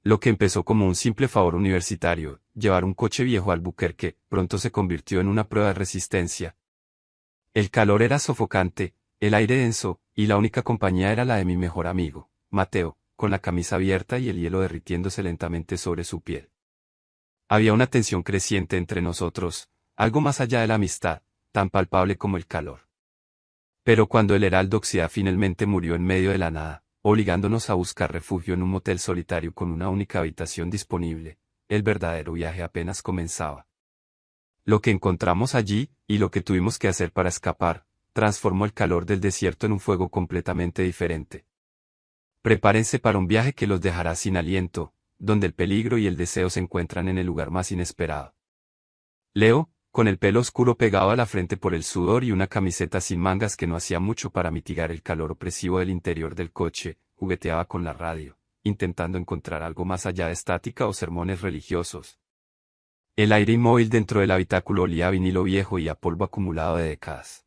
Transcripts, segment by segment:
Lo que empezó como un simple favor universitario, llevar un coche viejo a Albuquerque, pronto se convirtió en una prueba de resistencia. El calor era sofocante, el aire denso, y la única compañía era la de mi mejor amigo, Mateo, con la camisa abierta y el hielo derritiéndose lentamente sobre su piel. Había una tensión creciente entre nosotros, algo más allá de la amistad, tan palpable como el calor. Pero cuando el Heraldo Oxida finalmente murió en medio de la nada, obligándonos a buscar refugio en un motel solitario con una única habitación disponible, el verdadero viaje apenas comenzaba. Lo que encontramos allí, y lo que tuvimos que hacer para escapar, transformó el calor del desierto en un fuego completamente diferente. Prepárense para un viaje que los dejará sin aliento, donde el peligro y el deseo se encuentran en el lugar más inesperado. Leo, con el pelo oscuro pegado a la frente por el sudor y una camiseta sin mangas que no hacía mucho para mitigar el calor opresivo del interior del coche, jugueteaba con la radio, intentando encontrar algo más allá de estática o sermones religiosos. El aire inmóvil dentro del habitáculo olía a vinilo viejo y a polvo acumulado de décadas.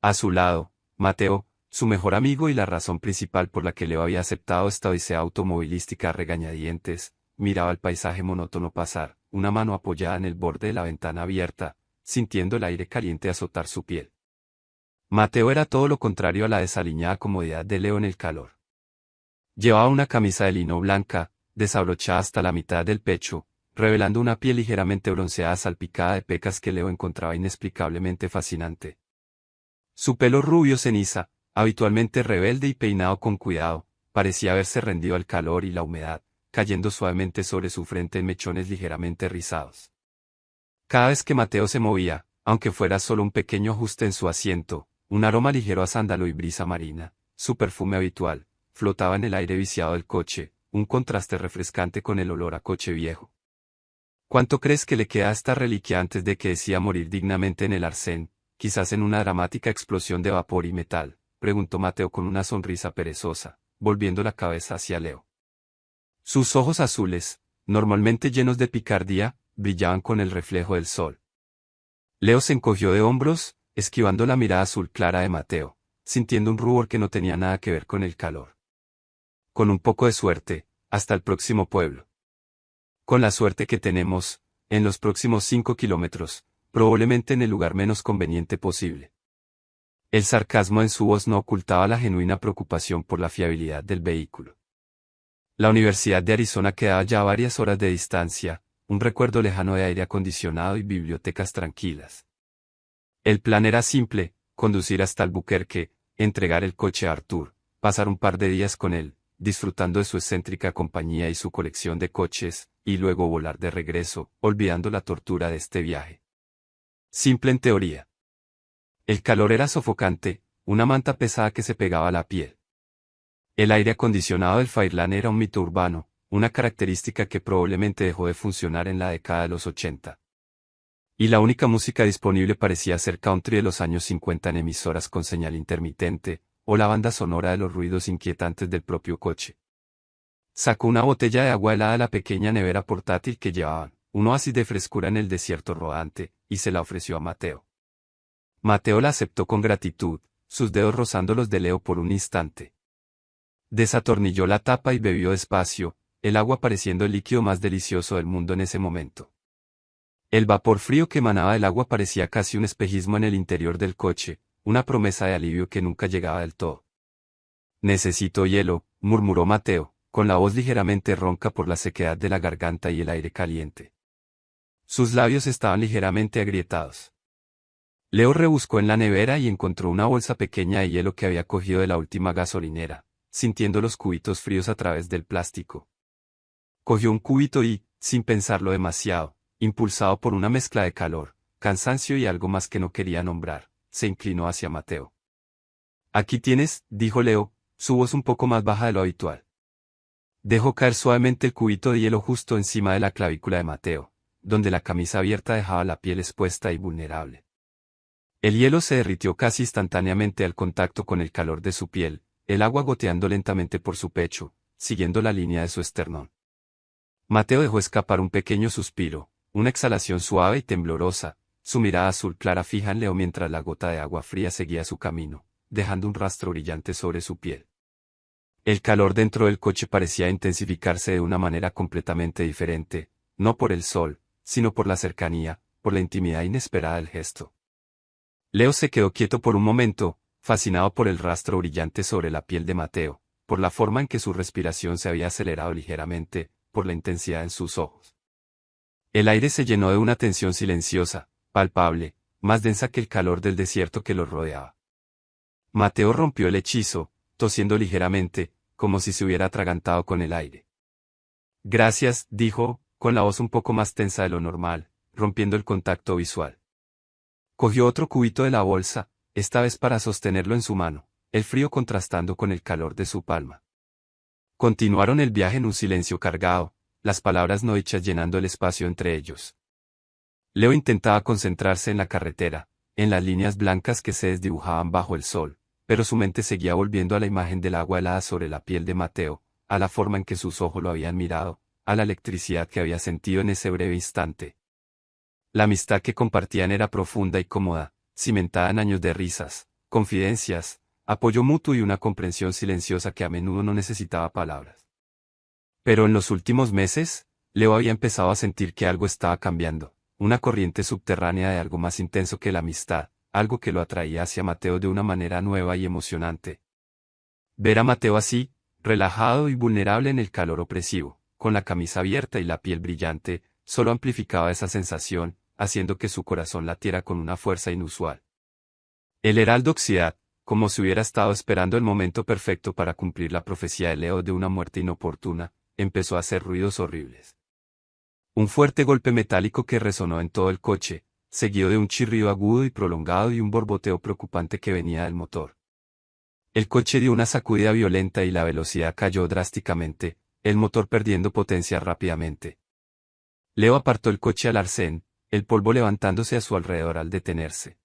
A su lado, Mateo, su mejor amigo y la razón principal por la que Leo había aceptado esta odisea automovilística a regañadientes, miraba el paisaje monótono pasar, una mano apoyada en el borde de la ventana abierta, sintiendo el aire caliente azotar su piel. Mateo era todo lo contrario a la desaliñada comodidad de Leo en el calor. Llevaba una camisa de lino blanca, desabrochada hasta la mitad del pecho, revelando una piel ligeramente bronceada salpicada de pecas que Leo encontraba inexplicablemente fascinante. Su pelo rubio ceniza, habitualmente rebelde y peinado con cuidado, parecía haberse rendido al calor y la humedad, cayendo suavemente sobre su frente en mechones ligeramente rizados. Cada vez que Mateo se movía, aunque fuera solo un pequeño ajuste en su asiento, un aroma ligero a sándalo y brisa marina, su perfume habitual, flotaba en el aire viciado del coche, un contraste refrescante con el olor a coche viejo. ¿Cuánto crees que le queda a esta reliquia antes de que decida morir dignamente en el arcén, quizás en una dramática explosión de vapor y metal? Preguntó Mateo con una sonrisa perezosa, volviendo la cabeza hacia Leo. Sus ojos azules, normalmente llenos de picardía, brillaban con el reflejo del sol. Leo se encogió de hombros, esquivando la mirada azul clara de Mateo, sintiendo un rubor que no tenía nada que ver con el calor. Con un poco de suerte, hasta el próximo pueblo. Con la suerte que tenemos, en los próximos 5 kilómetros, probablemente en el lugar menos conveniente posible. El sarcasmo en su voz no ocultaba la genuina preocupación por la fiabilidad del vehículo. La Universidad de Arizona quedaba ya a varias horas de distancia, un recuerdo lejano de aire acondicionado y bibliotecas tranquilas. El plan era simple, conducir hasta Albuquerque, entregar el coche a Arthur, pasar un par de días con él, disfrutando de su excéntrica compañía y su colección de coches, y luego volar de regreso, olvidando la tortura de este viaje. Simple en teoría. El calor era sofocante, una manta pesada que se pegaba a la piel. El aire acondicionado del Fairlane era un mito urbano, una característica que probablemente dejó de funcionar en la década de los 80. Y la única música disponible parecía ser country de los años 50 en emisoras con señal intermitente, o la banda sonora de los ruidos inquietantes del propio coche. Sacó una botella de agua helada de la pequeña nevera portátil que llevaban, un oasis de frescura en el desierto rodante, y se la ofreció a Mateo. Mateo la aceptó con gratitud, sus dedos rozando los de Leo por un instante. Desatornilló la tapa y bebió despacio, el agua pareciendo el líquido más delicioso del mundo en ese momento. El vapor frío que emanaba del agua parecía casi un espejismo en el interior del coche, una promesa de alivio que nunca llegaba del todo. Necesito hielo, murmuró Mateo, con la voz ligeramente ronca por la sequedad de la garganta y el aire caliente. Sus labios estaban ligeramente agrietados. Leo rebuscó en la nevera y encontró una bolsa pequeña de hielo que había cogido de la última gasolinera, sintiendo los cubitos fríos a través del plástico. Cogió un cubito y, sin pensarlo demasiado, impulsado por una mezcla de calor, cansancio y algo más que no quería nombrar, se inclinó hacia Mateo. Aquí tienes, dijo Leo, su voz un poco más baja de lo habitual. Dejó caer suavemente el cubito de hielo justo encima de la clavícula de Mateo, donde la camisa abierta dejaba la piel expuesta y vulnerable. El hielo se derritió casi instantáneamente al contacto con el calor de su piel, el agua goteando lentamente por su pecho, siguiendo la línea de su esternón. Mateo dejó escapar un pequeño suspiro, una exhalación suave y temblorosa, su mirada azul clara fija en Leo mientras la gota de agua fría seguía su camino, dejando un rastro brillante sobre su piel. El calor dentro del coche parecía intensificarse de una manera completamente diferente, no por el sol, sino por la cercanía, por la intimidad inesperada del gesto. Leo se quedó quieto por un momento, fascinado por el rastro brillante sobre la piel de Mateo, por la forma en que su respiración se había acelerado ligeramente, por la intensidad en sus ojos. El aire se llenó de una tensión silenciosa, palpable, más densa que el calor del desierto que los rodeaba. Mateo rompió el hechizo, tosiendo ligeramente, como si se hubiera atragantado con el aire. Gracias, dijo, con la voz un poco más tensa de lo normal, rompiendo el contacto visual. Cogió otro cubito de la bolsa, esta vez para sostenerlo en su mano, el frío contrastando con el calor de su palma. Continuaron el viaje en un silencio cargado, las palabras no dichas llenando el espacio entre ellos. Leo intentaba concentrarse en la carretera, en las líneas blancas que se desdibujaban bajo el sol, pero su mente seguía volviendo a la imagen del agua helada sobre la piel de Mateo, a la forma en que sus ojos lo habían mirado, a la electricidad que había sentido en ese breve instante. La amistad que compartían era profunda y cómoda, cimentada en años de risas, confidencias, apoyo mutuo y una comprensión silenciosa que a menudo no necesitaba palabras. Pero en los últimos meses, Leo había empezado a sentir que algo estaba cambiando, una corriente subterránea de algo más intenso que la amistad, algo que lo atraía hacia Mateo de una manera nueva y emocionante. Ver a Mateo así, relajado y vulnerable en el calor opresivo, con la camisa abierta y la piel brillante, solo amplificaba esa sensación, haciendo que su corazón latiera con una fuerza inusual. El heraldo Oxidat, como si hubiera estado esperando el momento perfecto para cumplir la profecía de Leo de una muerte inoportuna, empezó a hacer ruidos horribles. Un fuerte golpe metálico que resonó en todo el coche, seguido de un chirrido agudo y prolongado y un borboteo preocupante que venía del motor. El coche dio una sacudida violenta y la velocidad cayó drásticamente, el motor perdiendo potencia rápidamente. Leo apartó el coche al arcén, el polvo levantándose a su alrededor al detenerse.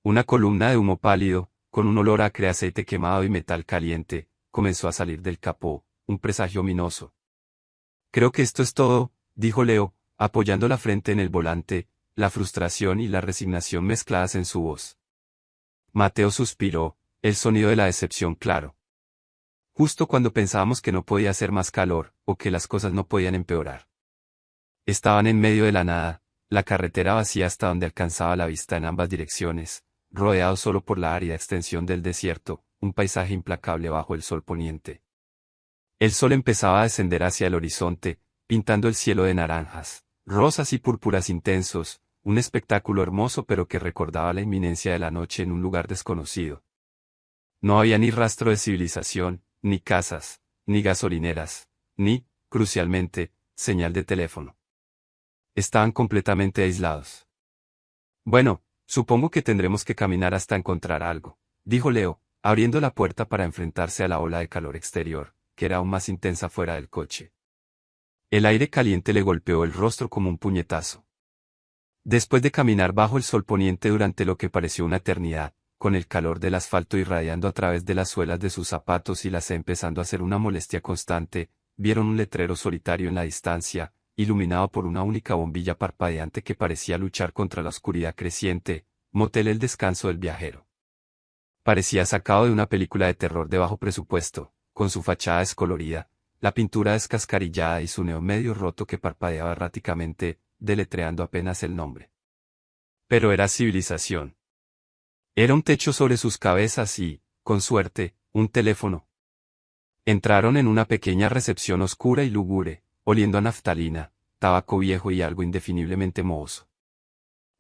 Una columna de humo pálido, con un olor acre a aceite quemado y metal caliente, comenzó a salir del capó, un presagio ominoso. Creo que esto es todo, dijo Leo, apoyando la frente en el volante, la frustración y la resignación mezcladas en su voz. Mateo suspiró, el sonido de la decepción claro. Justo cuando pensábamos que no podía hacer más calor, o que las cosas no podían empeorar. Estaban en medio de la nada, la carretera vacía hasta donde alcanzaba la vista en ambas direcciones, rodeado solo por la árida extensión del desierto, un paisaje implacable bajo el sol poniente. El sol empezaba a descender hacia el horizonte, pintando el cielo de naranjas, rosas y púrpuras intensos, un espectáculo hermoso pero que recordaba la inminencia de la noche en un lugar desconocido. No había ni rastro de civilización, ni casas, ni gasolineras, ni, crucialmente, señal de teléfono. Estaban completamente aislados. Bueno, supongo que tendremos que caminar hasta encontrar algo, dijo Leo, abriendo la puerta para enfrentarse a la ola de calor exterior, que era aún más intensa fuera del coche. El aire caliente le golpeó el rostro como un puñetazo. Después de caminar bajo el sol poniente durante lo que pareció una eternidad, con el calor del asfalto irradiando a través de las suelas de sus zapatos y la sed empezando a ser una molestia constante, vieron un letrero solitario en la distancia, iluminado por una única bombilla parpadeante que parecía luchar contra la oscuridad creciente, Motel El Descanso del Viajero. Parecía sacado de una película de terror de bajo presupuesto, con su fachada descolorida, la pintura descascarillada y su neón medio roto que parpadeaba erráticamente, deletreando apenas el nombre. Pero era civilización. Era un techo sobre sus cabezas y, con suerte, un teléfono. Entraron en una pequeña recepción oscura y lúgubre, oliendo a naftalina, tabaco viejo y algo indefiniblemente mohoso.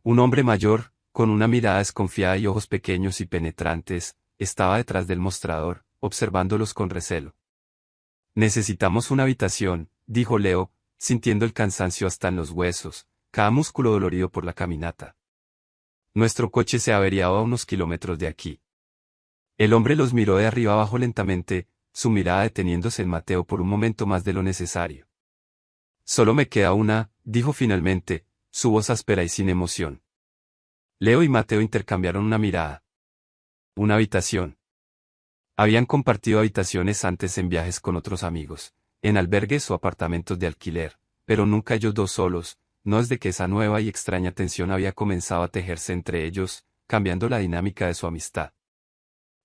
Un hombre mayor, con una mirada desconfiada y ojos pequeños y penetrantes, estaba detrás del mostrador, observándolos con recelo. Necesitamos una habitación, dijo Leo, sintiendo el cansancio hasta en los huesos, cada músculo dolorido por la caminata. Nuestro coche se ha averiado a unos kilómetros de aquí. El hombre los miró de arriba abajo lentamente, su mirada deteniéndose en Mateo por un momento más de lo necesario. Solo me queda una, dijo finalmente, su voz áspera y sin emoción. Leo y Mateo intercambiaron una mirada. Una habitación. Habían compartido habitaciones antes en viajes con otros amigos, en albergues o apartamentos de alquiler, pero nunca ellos dos solos, no desde que esa nueva y extraña tensión había comenzado a tejerse entre ellos, cambiando la dinámica de su amistad.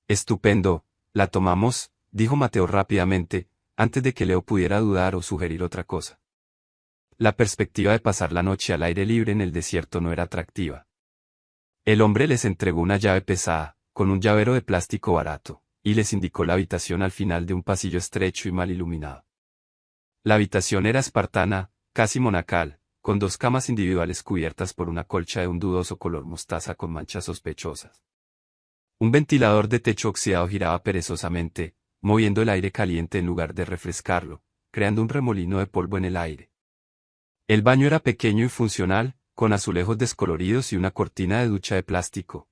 Estupendo, la tomamos, dijo Mateo rápidamente, antes de que Leo pudiera dudar o sugerir otra cosa. La perspectiva de pasar la noche al aire libre en el desierto no era atractiva. El hombre les entregó una llave pesada, con un llavero de plástico barato, y les indicó la habitación al final de un pasillo estrecho y mal iluminado. La habitación era espartana, casi monacal, con 2 camas individuales cubiertas por una colcha de un dudoso color mostaza con manchas sospechosas. Un ventilador de techo oxidado giraba perezosamente, moviendo el aire caliente en lugar de refrescarlo, creando un remolino de polvo en el aire. El baño era pequeño y funcional, con azulejos descoloridos y una cortina de ducha de plástico.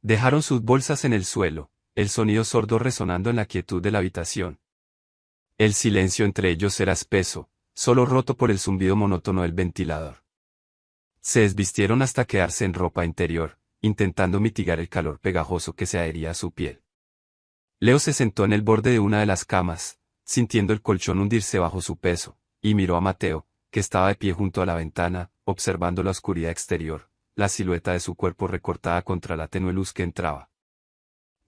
Dejaron sus bolsas en el suelo, el sonido sordo resonando en la quietud de la habitación. El silencio entre ellos era espeso, solo roto por el zumbido monótono del ventilador. Se desvistieron hasta quedarse en ropa interior, intentando mitigar el calor pegajoso que se adhería a su piel. Leo se sentó en el borde de una de las camas, sintiendo el colchón hundirse bajo su peso, y miró a Mateo, que estaba de pie junto a la ventana, observando la oscuridad exterior, la silueta de su cuerpo recortada contra la tenue luz que entraba.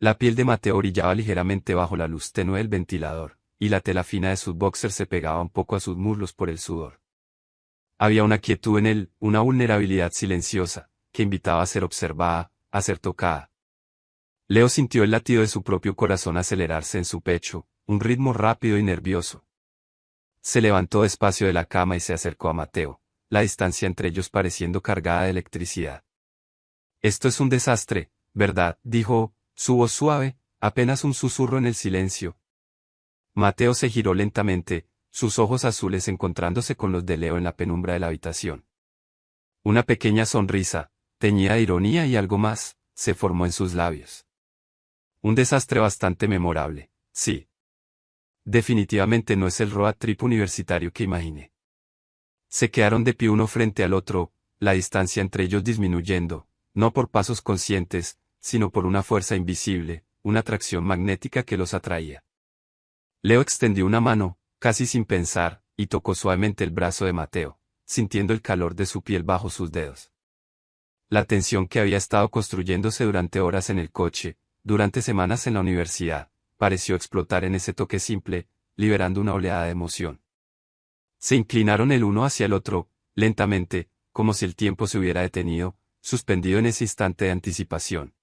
La piel de Mateo brillaba ligeramente bajo la luz tenue del ventilador, y la tela fina de sus boxers se pegaba un poco a sus muslos por el sudor. Había una quietud en él, una vulnerabilidad silenciosa, que invitaba a ser observada, a ser tocada. Leo sintió el latido de su propio corazón acelerarse en su pecho, un ritmo rápido y nervioso. Se levantó despacio de la cama y se acercó a Mateo, la distancia entre ellos pareciendo cargada de electricidad. «Esto es un desastre, ¿verdad?», dijo, su voz suave, apenas un susurro en el silencio. Mateo se giró lentamente, sus ojos azules encontrándose con los de Leo en la penumbra de la habitación. Una pequeña sonrisa, teñida de ironía y algo más, se formó en sus labios. Un desastre bastante memorable, sí. Definitivamente no es el road trip universitario que imaginé. Se quedaron de pie uno frente al otro, la distancia entre ellos disminuyendo, no por pasos conscientes, sino por una fuerza invisible, una atracción magnética que los atraía. Leo extendió una mano, casi sin pensar, y tocó suavemente el brazo de Mateo, sintiendo el calor de su piel bajo sus dedos. La tensión que había estado construyéndose durante horas en el coche, durante semanas en la universidad, pareció explotar en ese toque simple, liberando una oleada de emoción. Se inclinaron el uno hacia el otro, lentamente, como si el tiempo se hubiera detenido, suspendido en ese instante de anticipación.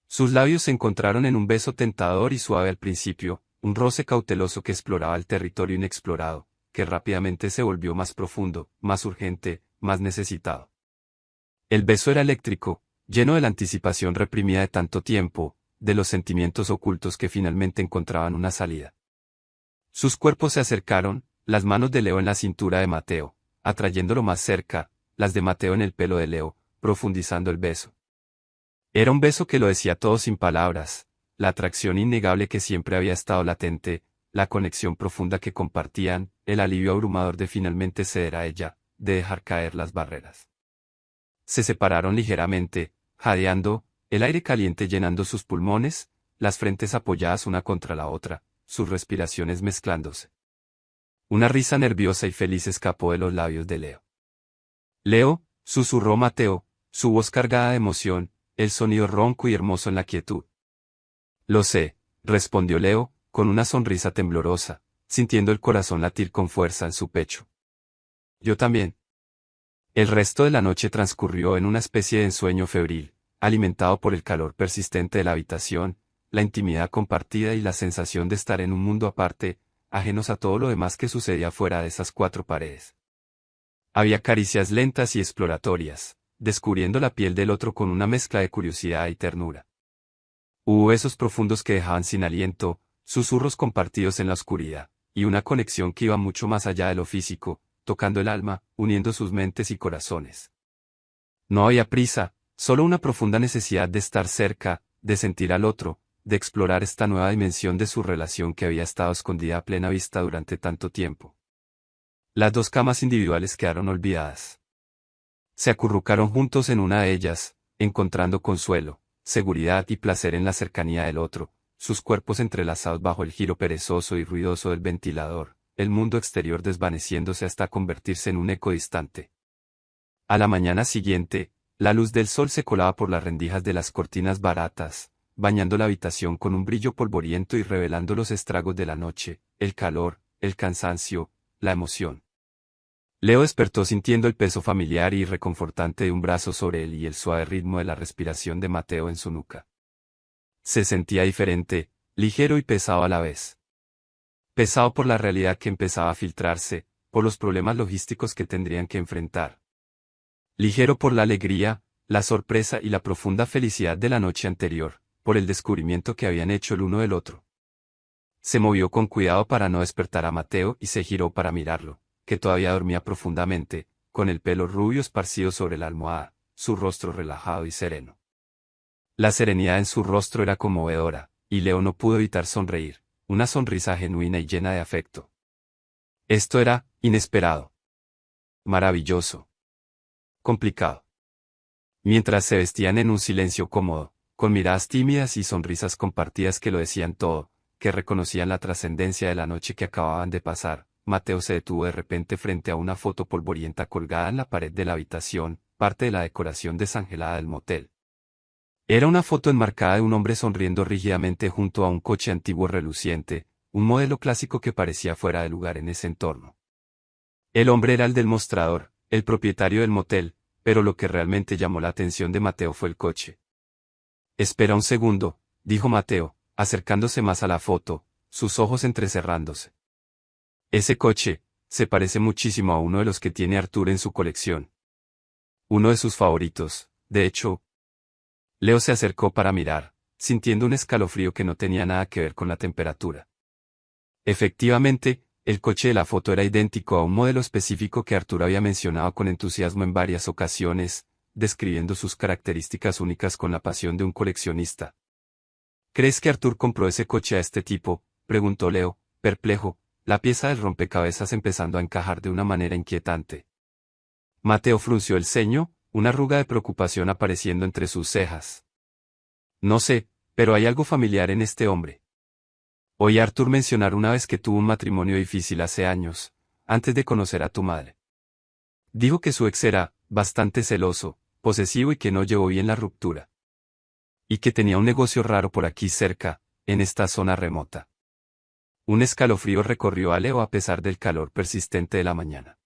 Sus labios se encontraron en un beso tentador y suave al principio, un roce cauteloso que exploraba el territorio inexplorado, que rápidamente se volvió más profundo, más urgente, más necesitado. El beso era eléctrico, lleno de la anticipación reprimida de tanto tiempo, de los sentimientos ocultos que finalmente encontraban una salida. Sus cuerpos se acercaron, las manos de Leo en la cintura de Mateo, atrayéndolo más cerca, las de Mateo en el pelo de Leo, profundizando el beso. Era un beso que lo decía todo sin palabras, la atracción innegable que siempre había estado latente, la conexión profunda que compartían, el alivio abrumador de finalmente ceder a ella, de dejar caer las barreras. Se separaron ligeramente, jadeando, el aire caliente llenando sus pulmones, las frentes apoyadas una contra la otra, sus respiraciones mezclándose. Una risa nerviosa y feliz escapó de los labios de Leo. «Leo», susurró Mateo, su voz cargada de emoción, el sonido ronco y hermoso en la quietud. «Lo sé», respondió Leo, con una sonrisa temblorosa, sintiendo el corazón latir con fuerza en su pecho. «Yo también». El resto de la noche transcurrió en una especie de ensueño febril, alimentado por el calor persistente de la habitación, la intimidad compartida y la sensación de estar en un mundo aparte, ajenos a todo lo demás que sucedía fuera de esas 4 paredes. Había caricias lentas y exploratorias, descubriendo la piel del otro con una mezcla de curiosidad y ternura. Hubo besos profundos que dejaban sin aliento, susurros compartidos en la oscuridad, y una conexión que iba mucho más allá de lo físico, tocando el alma, uniendo sus mentes y corazones. No había prisa, solo una profunda necesidad de estar cerca, de sentir al otro, de explorar esta nueva dimensión de su relación que había estado escondida a plena vista durante tanto tiempo. Las 2 camas individuales quedaron olvidadas. Se acurrucaron juntos en una de ellas, encontrando consuelo, seguridad y placer en la cercanía del otro, sus cuerpos entrelazados bajo el giro perezoso y ruidoso del ventilador, el mundo exterior desvaneciéndose hasta convertirse en un eco distante. A la mañana siguiente, la luz del sol se colaba por las rendijas de las cortinas baratas, bañando la habitación con un brillo polvoriento y revelando los estragos de la noche, el calor, el cansancio, la emoción. Leo despertó sintiendo el peso familiar y reconfortante de un brazo sobre él y el suave ritmo de la respiración de Mateo en su nuca. Se sentía diferente, ligero y pesado a la vez. Pesado por la realidad que empezaba a filtrarse, por los problemas logísticos que tendrían que enfrentar. Ligero por la alegría, la sorpresa y la profunda felicidad de la noche anterior, por el descubrimiento que habían hecho el uno del otro. Se movió con cuidado para no despertar a Mateo y se giró para mirarlo, que todavía dormía profundamente, con el pelo rubio esparcido sobre la almohada, su rostro relajado y sereno. La serenidad en su rostro era conmovedora, y Leo no pudo evitar sonreír, una sonrisa genuina y llena de afecto. Esto era inesperado. Maravilloso. Complicado. Mientras se vestían en un silencio cómodo, con miradas tímidas y sonrisas compartidas que lo decían todo, que reconocían la trascendencia de la noche que acababan de pasar, Mateo se detuvo de repente frente a una foto polvorienta colgada en la pared de la habitación, parte de la decoración desangelada del motel. Era una foto enmarcada de un hombre sonriendo rígidamente junto a un coche antiguo reluciente, un modelo clásico que parecía fuera de lugar en ese entorno. El hombre era el del mostrador, el propietario del motel, pero lo que realmente llamó la atención de Mateo fue el coche. «Espera un segundo», dijo Mateo, acercándose más a la foto, sus ojos entrecerrándose. «Ese coche, se parece muchísimo a uno de los que tiene Arthur en su colección. Uno de sus favoritos, de hecho». Leo se acercó para mirar, sintiendo un escalofrío que no tenía nada que ver con la temperatura. Efectivamente, el coche de la foto era idéntico a un modelo específico que Arthur había mencionado con entusiasmo en varias ocasiones, describiendo sus características únicas con la pasión de un coleccionista. «¿Crees que Arthur compró ese coche a este tipo?», preguntó Leo, perplejo, la pieza del rompecabezas empezando a encajar de una manera inquietante. Mateo frunció el ceño, una arruga de preocupación apareciendo entre sus cejas. «No sé, pero hay algo familiar en este hombre. Oí a Arthur mencionar una vez que tuvo un matrimonio difícil hace años, antes de conocer a tu madre. Dijo que su ex era bastante celoso, posesivo y que no llevó bien la ruptura. Y que tenía un negocio raro por aquí cerca, en esta zona remota». Un escalofrío recorrió a Leo a pesar del calor persistente de la mañana.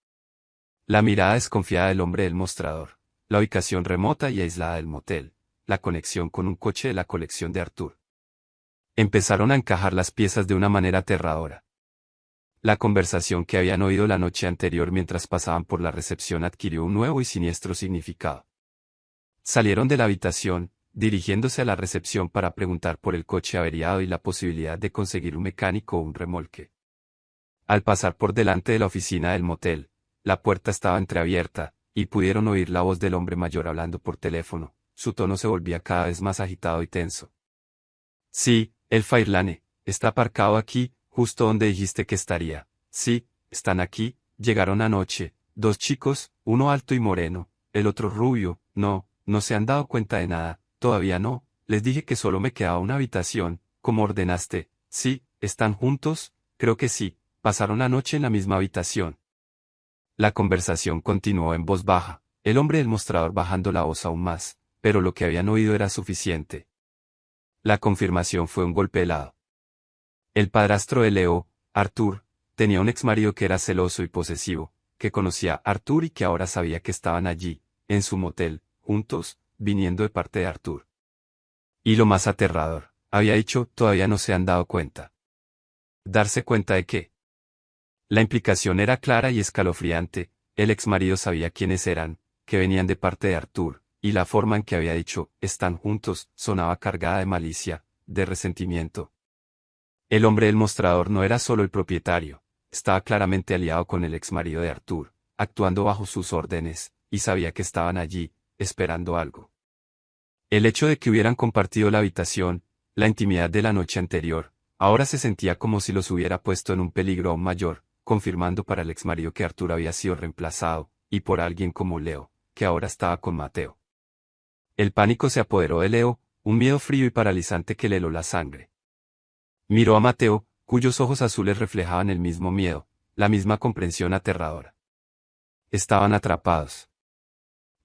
La mirada desconfiada del hombre del mostrador, la ubicación remota y aislada del motel, la conexión con un coche de la colección de Arthur. Empezaron a encajar las piezas de una manera aterradora. La conversación que habían oído la noche anterior mientras pasaban por la recepción adquirió un nuevo y siniestro significado. Salieron de la habitación, dirigiéndose a la recepción para preguntar por el coche averiado y la posibilidad de conseguir un mecánico o un remolque. Al pasar por delante de la oficina del motel, la puerta estaba entreabierta, y pudieron oír la voz del hombre mayor hablando por teléfono. Su tono se volvía cada vez más agitado y tenso. «Sí, el Fairlane, está aparcado aquí, justo donde dijiste que estaría. Sí, están aquí, llegaron anoche, 2 chicos, uno alto y moreno, el otro rubio. No se han dado cuenta de nada, todavía no, les dije que solo me quedaba una habitación, como ordenaste. Sí, están juntos, creo que sí, pasaron la noche en la misma habitación». La conversación continuó en voz baja, el hombre del mostrador bajando la voz aún más, pero lo que habían oído era suficiente. La confirmación fue un golpe helado. El padrastro de Leo, Arthur, tenía un exmarido que era celoso y posesivo, que conocía a Arthur y que ahora sabía que estaban allí, en su motel, juntos, viniendo de parte de Arthur. Y lo más aterrador, había dicho, todavía no se han dado cuenta. ¿Darse cuenta de qué? La implicación era clara y escalofriante, el exmarido sabía quiénes eran, que venían de parte de Arthur, y la forma en que había dicho, están juntos, sonaba cargada de malicia, de resentimiento. El hombre del mostrador no era solo el propietario, estaba claramente aliado con el exmarido de Arthur, actuando bajo sus órdenes, y sabía que estaban allí, esperando algo. El hecho de que hubieran compartido la habitación, la intimidad de la noche anterior, ahora se sentía como si los hubiera puesto en un peligro aún mayor, confirmando para el exmarido que Arthur había sido reemplazado, y por alguien como Leo, que ahora estaba con Mateo. El pánico se apoderó de Leo, un miedo frío y paralizante que le heló la sangre. Miró a Mateo, cuyos ojos azules reflejaban el mismo miedo, la misma comprensión aterradora. Estaban atrapados.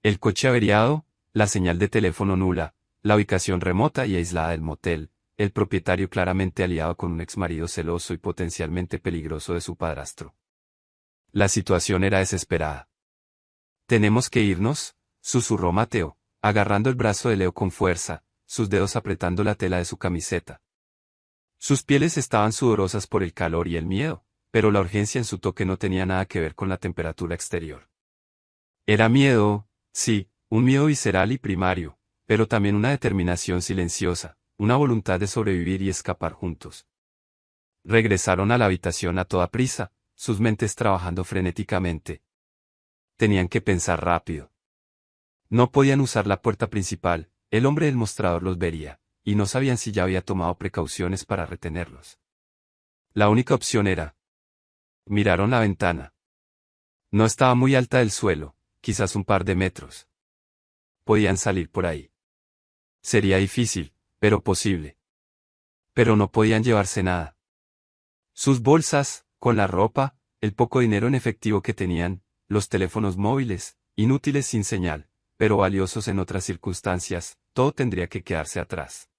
El coche averiado, la señal de teléfono nula, la ubicación remota y aislada del motel, el propietario claramente aliado con un exmarido celoso y potencialmente peligroso de su padrastro. La situación era desesperada. «Tenemos que irnos», susurró Mateo, agarrando el brazo de Leo con fuerza, sus dedos apretando la tela de su camiseta. Sus pieles estaban sudorosas por el calor y el miedo, pero la urgencia en su toque no tenía nada que ver con la temperatura exterior. Era miedo, sí, un miedo visceral y primario, pero también una determinación silenciosa, una voluntad de sobrevivir y escapar juntos. Regresaron a la habitación a toda prisa, sus mentes trabajando frenéticamente. Tenían que pensar rápido. No podían usar la puerta principal, el hombre del mostrador los vería, y no sabían si ya había tomado precauciones para retenerlos. La única opción era. Miraron la ventana. No estaba muy alta del suelo, quizás un par de metros. Podían salir por ahí. Sería difícil, pero posible. Pero no podían llevarse nada. Sus bolsas, con la ropa, el poco dinero en efectivo que tenían, los teléfonos móviles, inútiles sin señal, pero valiosos en otras circunstancias, todo tendría que quedarse atrás.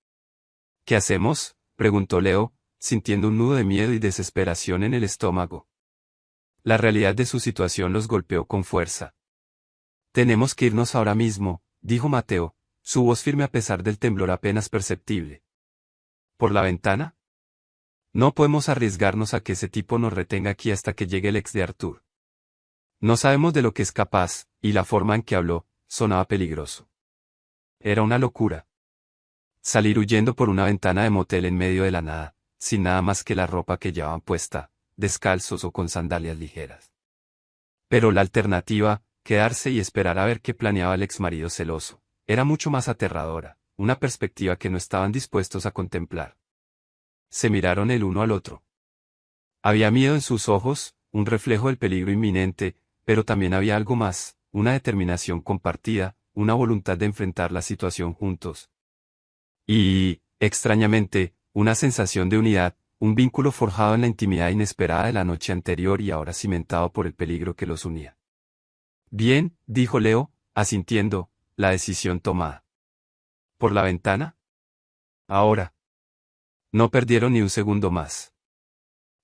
¿Qué hacemos?, preguntó Leo, sintiendo un nudo de miedo y desesperación en el estómago. La realidad de su situación los golpeó con fuerza. «Tenemos que irnos ahora mismo», dijo Mateo, su voz firme a pesar del temblor apenas perceptible. ¿Por la ventana? No podemos arriesgarnos a que ese tipo nos retenga aquí hasta que llegue el ex de Arthur. No sabemos de lo que es capaz, y la forma en que habló, sonaba peligroso. Era una locura. Salir huyendo por una ventana de motel en medio de la nada, sin nada más que la ropa que llevaban puesta, descalzos o con sandalias ligeras. Pero la alternativa, quedarse y esperar a ver qué planeaba el exmarido celoso, era mucho más aterradora, una perspectiva que no estaban dispuestos a contemplar. Se miraron el uno al otro. Había miedo en sus ojos, un reflejo del peligro inminente, pero también había algo más, una determinación compartida, una voluntad de enfrentar la situación juntos. Y, extrañamente, una sensación de unidad, un vínculo forjado en la intimidad inesperada de la noche anterior y ahora cimentado por el peligro que los unía. «Bien», dijo Leo, asintiendo, la decisión tomada. ¿Por la ventana? Ahora. No perdieron ni un segundo más.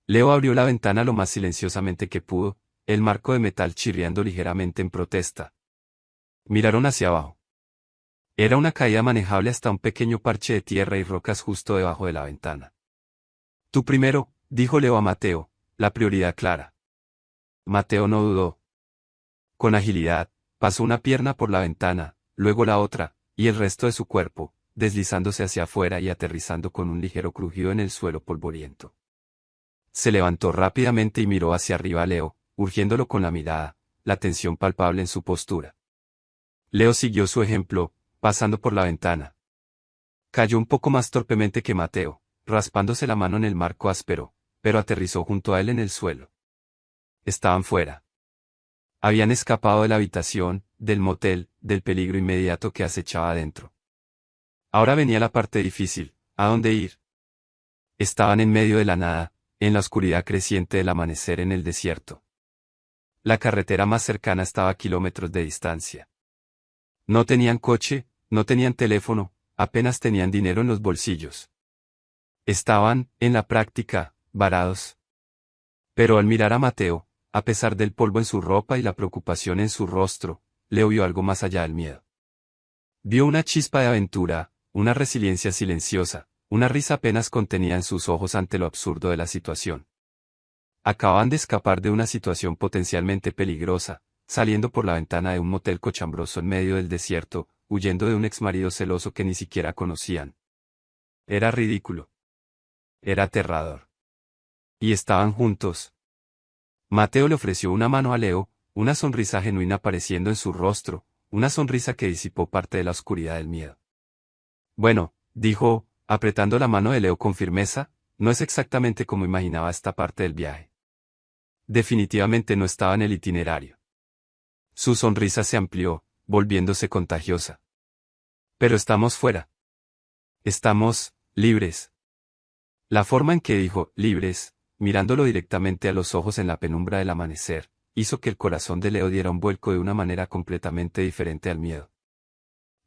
Leo abrió la ventana lo más silenciosamente que pudo, el marco de metal chirriando ligeramente en protesta. Miraron hacia abajo. Era una caída manejable hasta un pequeño parche de tierra y rocas justo debajo de la ventana. «Tú primero», dijo Leo a Mateo, la prioridad clara. Mateo no dudó. Con agilidad, pasó una pierna por la ventana, luego la otra, y el resto de su cuerpo, deslizándose hacia afuera y aterrizando con un ligero crujido en el suelo polvoriento. Se levantó rápidamente y miró hacia arriba a Leo, urgiéndolo con la mirada, la tensión palpable en su postura. Leo siguió su ejemplo, pasando por la ventana. Cayó un poco más torpemente que Mateo, raspándose la mano en el marco áspero, pero aterrizó junto a él en el suelo. Estaban fuera. Habían escapado de la habitación, del motel, del peligro inmediato que acechaba adentro. Ahora venía la parte difícil, ¿a dónde ir? Estaban en medio de la nada, en la oscuridad creciente del amanecer en el desierto. La carretera más cercana estaba a kilómetros de distancia. No tenían coche, no tenían teléfono, apenas tenían dinero en los bolsillos. Estaban, en la práctica, varados. Pero al mirar a Mateo, a pesar del polvo en su ropa y la preocupación en su rostro, Leo vio algo más allá del miedo. Vio una chispa de aventura, una resiliencia silenciosa, una risa apenas contenida en sus ojos ante lo absurdo de la situación. Acababan de escapar de una situación potencialmente peligrosa, saliendo por la ventana de un motel cochambroso en medio del desierto, huyendo de un exmarido celoso que ni siquiera conocían. Era ridículo. Era aterrador. Y estaban juntos. Mateo le ofreció una mano a Leo, una sonrisa genuina apareciendo en su rostro, una sonrisa que disipó parte de la oscuridad del miedo. «Bueno», dijo, apretando la mano de Leo con firmeza, «no es exactamente como imaginaba esta parte del viaje. Definitivamente no estaba en el itinerario». Su sonrisa se amplió, volviéndose contagiosa. «Pero estamos fuera. Estamos libres». La forma en que dijo «libres», mirándolo directamente a los ojos en la penumbra del amanecer, hizo que el corazón de Leo diera un vuelco de una manera completamente diferente al miedo.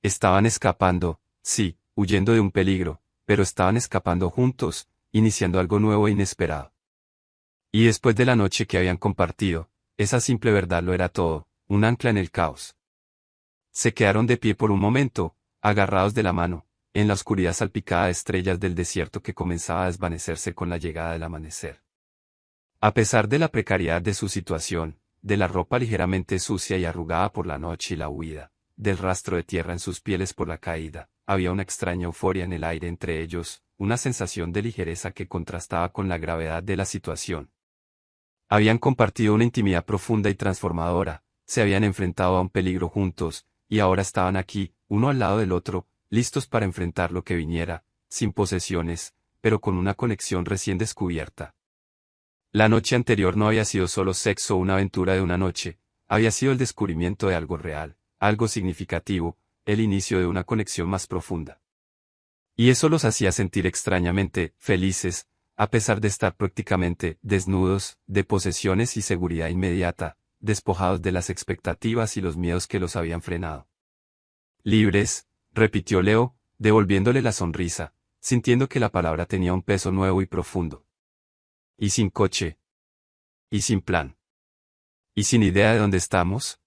Estaban escapando, Sí, huyendo de un peligro, pero estaban escapando juntos, iniciando algo nuevo e inesperado. Y después de la noche que habían compartido, esa simple verdad lo era todo, un ancla en el caos. Se quedaron de pie por un momento, agarrados de la mano, en la oscuridad salpicada de estrellas del desierto que comenzaba a desvanecerse con la llegada del amanecer. A pesar de la precariedad de su situación, de la ropa ligeramente sucia y arrugada por la noche y la huida, del rastro de tierra en sus pieles por la caída, había una extraña euforia en el aire entre ellos, una sensación de ligereza que contrastaba con la gravedad de la situación. Habían compartido una intimidad profunda y transformadora, se habían enfrentado a un peligro juntos, y ahora estaban aquí, uno al lado del otro, listos para enfrentar lo que viniera, sin posesiones, pero con una conexión recién descubierta. La noche anterior no había sido solo sexo o una aventura de una noche, había sido el descubrimiento de algo real, algo significativo, el inicio de una conexión más profunda. Y eso los hacía sentir extrañamente felices, a pesar de estar prácticamente desnudos, de posesiones y seguridad inmediata, despojados de las expectativas y los miedos que los habían frenado. Libres, repitió Leo, devolviéndole la sonrisa, sintiendo que la palabra tenía un peso nuevo y profundo. Y sin coche. Y sin plan. Y sin idea de dónde estamos.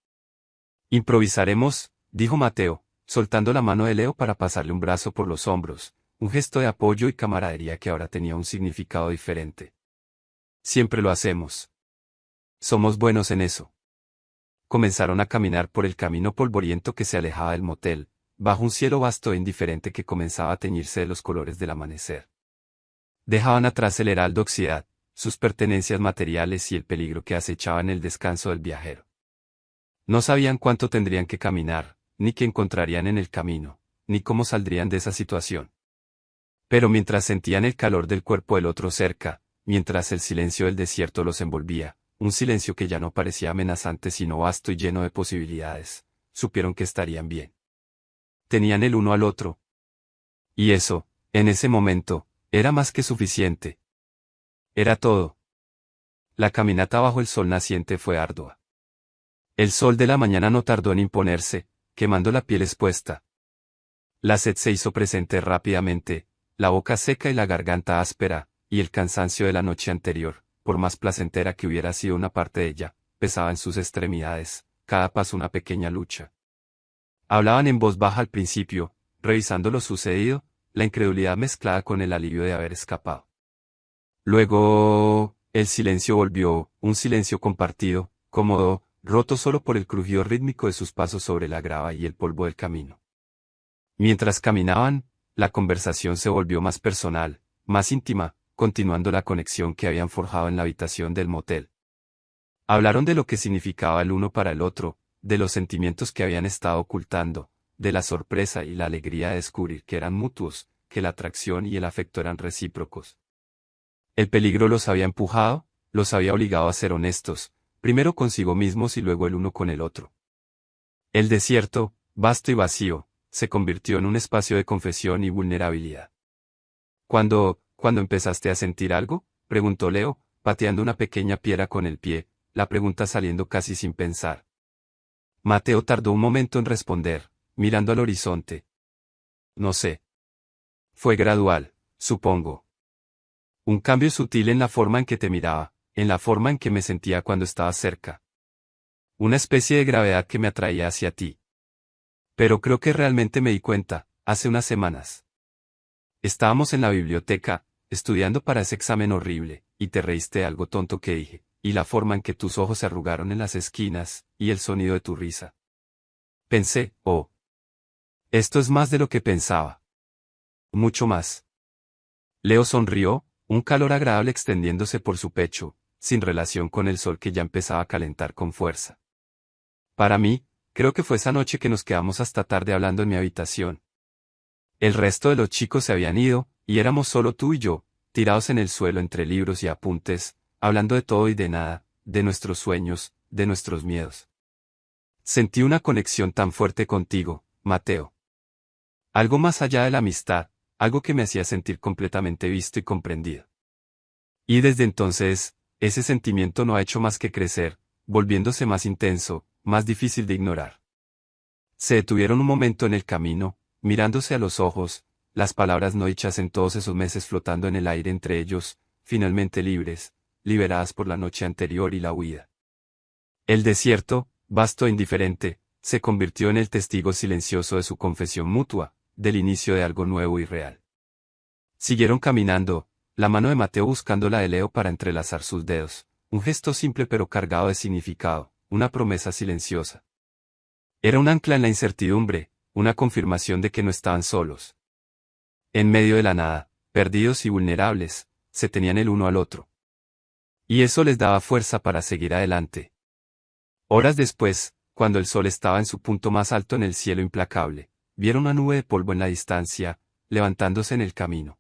Improvisaremos, dijo Mateo, soltando la mano de Leo para pasarle un brazo por los hombros, un gesto de apoyo y camaradería que ahora tenía un significado diferente. Siempre lo hacemos. Somos buenos en eso. Comenzaron a caminar por el camino polvoriento que se alejaba del motel, bajo un cielo vasto e indiferente que comenzaba a teñirse de los colores del amanecer. Dejaban atrás el heraldo oxidad, sus pertenencias materiales y el peligro que acechaba en el descanso del viajero. No sabían cuánto tendrían que caminar, ni qué encontrarían en el camino, ni cómo saldrían de esa situación. Pero mientras sentían el calor del cuerpo del otro cerca, mientras el silencio del desierto los envolvía, un silencio que ya no parecía amenazante sino vasto y lleno de posibilidades, supieron que estarían bien. Tenían el uno al otro. Y eso, en ese momento, era más que suficiente. Era todo. La caminata bajo el sol naciente fue ardua. El sol de la mañana no tardó en imponerse, quemando la piel expuesta. La sed se hizo presente rápidamente, la boca seca y la garganta áspera, y el cansancio de la noche anterior, por más placentera que hubiera sido una parte de ella, pesaba en sus extremidades, cada paso una pequeña lucha. Hablaban en voz baja al principio, revisando lo sucedido, la incredulidad mezclada con el alivio de haber escapado. Luego, el silencio volvió, un silencio compartido, cómodo, roto solo por el crujido rítmico de sus pasos sobre la grava y el polvo del camino. Mientras caminaban, la conversación se volvió más personal, más íntima, continuando la conexión que habían forjado en la habitación del motel. Hablaron de lo que significaba el uno para el otro, de los sentimientos que habían estado ocultando, de la sorpresa y la alegría de descubrir que eran mutuos, que la atracción y el afecto eran recíprocos. El peligro los había empujado, los había obligado a ser honestos, primero consigo mismos y luego el uno con el otro. El desierto, vasto y vacío, se convirtió en un espacio de confesión y vulnerabilidad. ¿Cuándo empezaste a sentir algo?, preguntó Leo, pateando una pequeña piedra con el pie, la pregunta saliendo casi sin pensar. Mateo tardó un momento en responder, mirando al horizonte. No sé. Fue gradual, supongo. Un cambio sutil en la forma en que te miraba, en la forma en que me sentía cuando estabas cerca. Una especie de gravedad que me atraía hacia ti. Pero creo que realmente me di cuenta, hace unas semanas. Estábamos en la biblioteca, estudiando para ese examen horrible, y te reíste de algo tonto que dije, y la forma en que tus ojos se arrugaron en las esquinas, y el sonido de tu risa. Pensé, oh. Esto es más de lo que pensaba. Mucho más. Leo sonrió, un calor agradable extendiéndose por su pecho, sin relación con el sol que ya empezaba a calentar con fuerza. Para mí, creo que fue esa noche que nos quedamos hasta tarde hablando en mi habitación. El resto de los chicos se habían ido, y éramos solo tú y yo, tirados en el suelo entre libros y apuntes, hablando de todo y de nada, de nuestros sueños, de nuestros miedos. Sentí una conexión tan fuerte contigo, Mateo. Algo más allá de la amistad, algo que me hacía sentir completamente visto y comprendido. Y desde entonces, ese sentimiento no ha hecho más que crecer, volviéndose más intenso, más difícil de ignorar. Se detuvieron un momento en el camino, mirándose a los ojos, las palabras no dichas en todos esos meses flotando en el aire entre ellos, finalmente libres, liberadas por la noche anterior y la huida. El desierto, vasto e indiferente, se convirtió en el testigo silencioso de su confesión mutua, del inicio de algo nuevo y real. Siguieron caminando, la mano de Mateo buscando la de Leo para entrelazar sus dedos, un gesto simple pero cargado de significado, una promesa silenciosa. Era un ancla en la incertidumbre, una confirmación de que no estaban solos. En medio de la nada, perdidos y vulnerables, se tenían el uno al otro. Y eso les daba fuerza para seguir adelante. Horas después, cuando el sol estaba en su punto más alto en el cielo implacable, vieron una nube de polvo en la distancia, levantándose en el camino.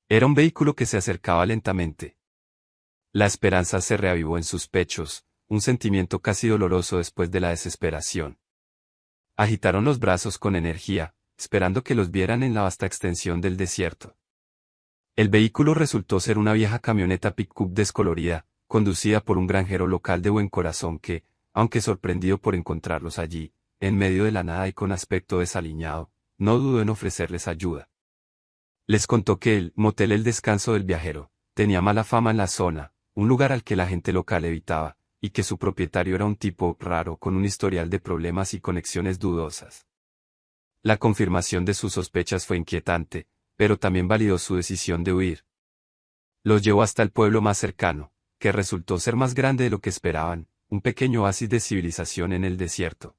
Era un vehículo que se acercaba lentamente. La esperanza se reavivó en sus pechos, un sentimiento casi doloroso después de la desesperación. Agitaron los brazos con energía, esperando que los vieran en la vasta extensión del desierto. El vehículo resultó ser una vieja camioneta pick-up descolorida, conducida por un granjero local de buen corazón que, aunque sorprendido por encontrarlos allí, en medio de la nada y con aspecto desaliñado, no dudó en ofrecerles ayuda. Les contó que el motel El Descanso del Viajero tenía mala fama en la zona, un lugar al que la gente local evitaba, y que su propietario era un tipo raro con un historial de problemas y conexiones dudosas. La confirmación de sus sospechas fue inquietante, pero también validó su decisión de huir. Los llevó hasta el pueblo más cercano, que resultó ser más grande de lo que esperaban, un pequeño oasis de civilización en el desierto.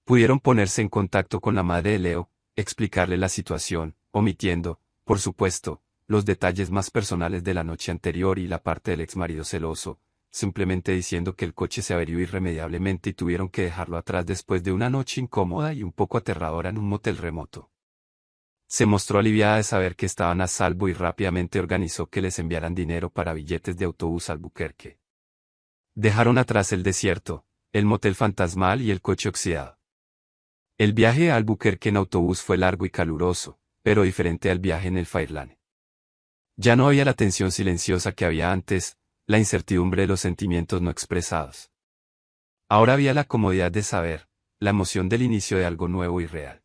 Pudieron ponerse en contacto con la madre de Leo, explicarle la situación, omitiendo, por supuesto, los detalles más personales de la noche anterior y la parte del exmarido celoso, simplemente diciendo que el coche se averió irremediablemente y tuvieron que dejarlo atrás después de una noche incómoda y un poco aterradora en un motel remoto. Se mostró aliviada de saber que estaban a salvo y rápidamente organizó que les enviaran dinero para billetes de autobús a Albuquerque. Dejaron atrás el desierto, el motel fantasmal y el coche oxidado. El viaje a Albuquerque en autobús fue largo y caluroso, pero diferente al viaje en el Fairlane. Ya no había la tensión silenciosa que había antes, la incertidumbre de los sentimientos no expresados. Ahora había la comodidad de saber, la emoción del inicio de algo nuevo y real.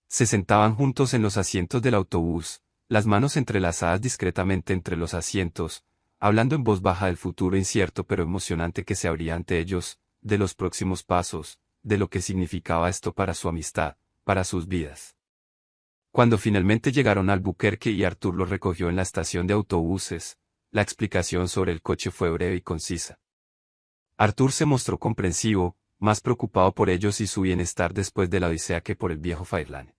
Se sentaban juntos en los asientos del autobús, las manos entrelazadas discretamente entre los asientos, hablando en voz baja del futuro incierto pero emocionante que se abría ante ellos, de los próximos pasos, de lo que significaba esto para su amistad, para sus vidas. Cuando finalmente llegaron a Albuquerque y Arthur los recogió en la estación de autobuses, la explicación sobre el coche fue breve y concisa. Arthur se mostró comprensivo, más preocupado por ellos y su bienestar después de la odisea que por el viejo Fairlane.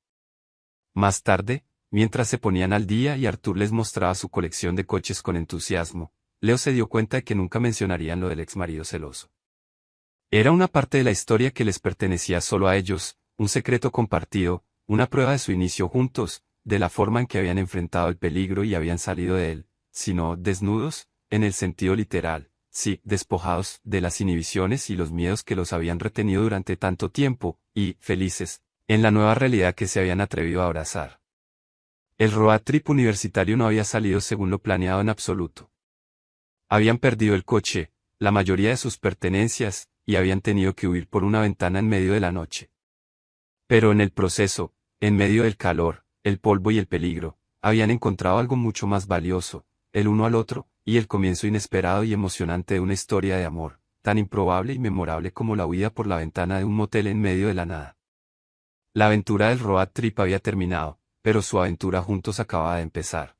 Más tarde, mientras se ponían al día y Arthur les mostraba su colección de coches con entusiasmo, Leo se dio cuenta de que nunca mencionarían lo del exmarido celoso. Era una parte de la historia que les pertenecía solo a ellos, un secreto compartido, una prueba de su inicio juntos, de la forma en que habían enfrentado el peligro y habían salido de él, sino desnudos, en el sentido literal, sí, despojados de las inhibiciones y los miedos que los habían retenido durante tanto tiempo, y, felices, en la nueva realidad que se habían atrevido a abrazar. El road trip universitario no había salido según lo planeado en absoluto. Habían perdido el coche, la mayoría de sus pertenencias, y habían tenido que huir por una ventana en medio de la noche. Pero en el proceso, en medio del calor, el polvo y el peligro, habían encontrado algo mucho más valioso, el uno al otro, y el comienzo inesperado y emocionante de una historia de amor, tan improbable y memorable como la huida por la ventana de un motel en medio de la nada. La aventura del road trip había terminado, pero su aventura juntos acababa de empezar.